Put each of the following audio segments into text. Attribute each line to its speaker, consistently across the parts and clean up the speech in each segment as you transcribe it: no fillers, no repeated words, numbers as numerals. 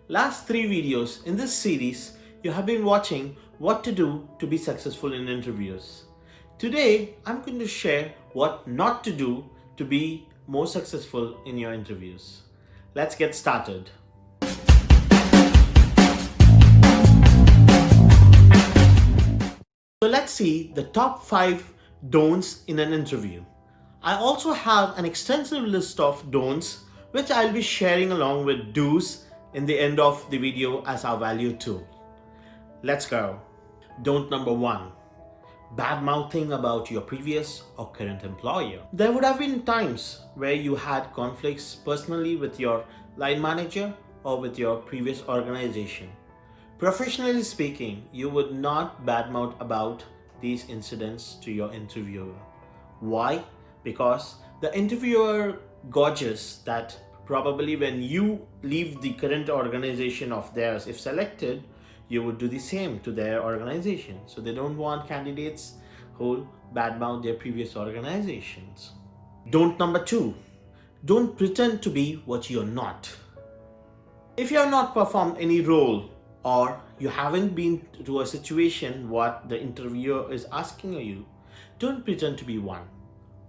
Speaker 1: Last 3 videos in this series, you have been watching what to do to be successful in interviews. Today, I'm going to share what not to do to be more successful in your interviews. Let's get started. So let's see the top 5 don'ts in an interview. I also have an extensive list of don'ts which I'll be sharing along with do's in the end of the video as our value tool. Let's go. Don't number 1. Bad mouthing about your previous or current employer. There would have been times where you had conflicts personally with your line manager or with your previous organization. Professionally speaking, you would not badmouth about these incidents to your interviewer. Why? Because the interviewer gauges that probably when you leave the current organization of theirs, if selected, you would do the same to their organization. So they don't want candidates who badmouth their previous organizations. Don't number 2. Don't pretend to be what you're not. If you have not performed any role or you haven't been to a situation what the interviewer is asking you, don't pretend to be one.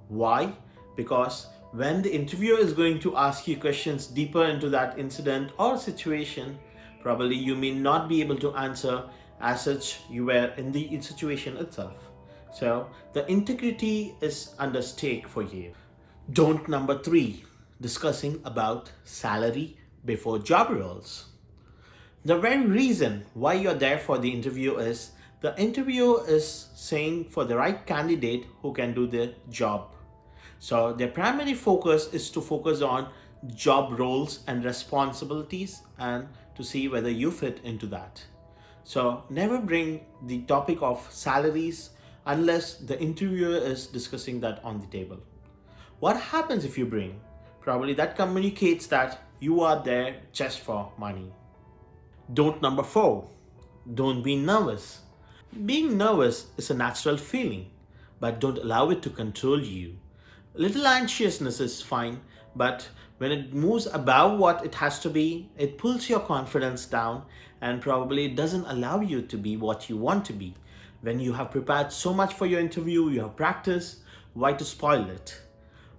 Speaker 1: Why? Because when the interviewer is going to ask you questions deeper into that incident or situation, probably you may not be able to answer as such you were in the situation itself. So the integrity is under stake for you. Don't number 3. Discussing about salary before job roles. The very reason why you're there for the interview is the interviewer is saying for the right candidate who can do the job. So their primary focus is to focus on job roles and responsibilities and to see whether you fit into that. So never bring the topic of salaries unless the interviewer is discussing that on the table. What happens if you bring? Probably that communicates that you are there just for money. Don't number 4. Don't be nervous. Being nervous is a natural feeling, but don't allow it to control you. A little anxiousness is fine, but when it moves above what it has to be, it pulls your confidence down and probably doesn't allow you to be what you want to be. When you have prepared so much for your interview, you have practiced, why to spoil it?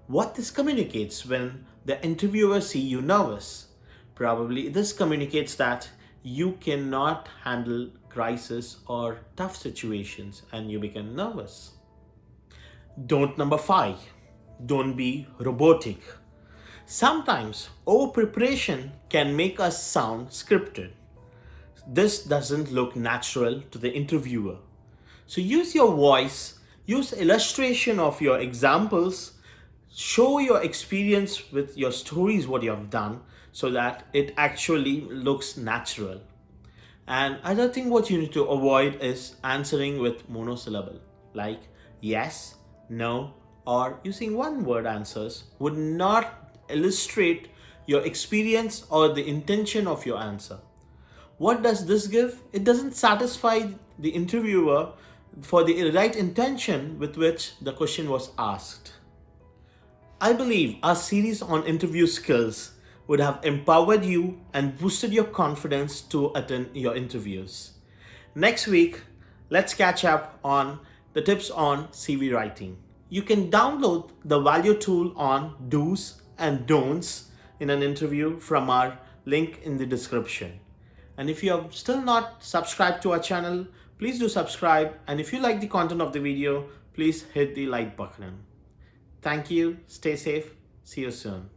Speaker 1: What this communicates when the interviewer sees you nervous? Probably this communicates that you cannot handle crisis or tough situations and you become nervous. Don't number 5. Don't be robotic. Sometimes over preparation can make us sound scripted. This doesn't look natural to the interviewer. So use your voice, use illustration of your examples, show your experience with your stories, what you have done, so that it actually looks natural. And other thing what you need to avoid is answering with monosyllable like yes, no, or using one word answers would not illustrate your experience or the intention of your answer. What does this give? It doesn't satisfy the interviewer for the right intention with which the question was asked. I believe our series on interview skills would have empowered you and boosted your confidence to attend your interviews. Next week, let's catch up on the tips on CV writing. You can download the value tool on do's and don'ts in an interview from our link in the description. And if you have still not subscribed to our channel, please do subscribe. And if you like the content of the video, please hit the like button. Thank you. Stay safe. See you soon.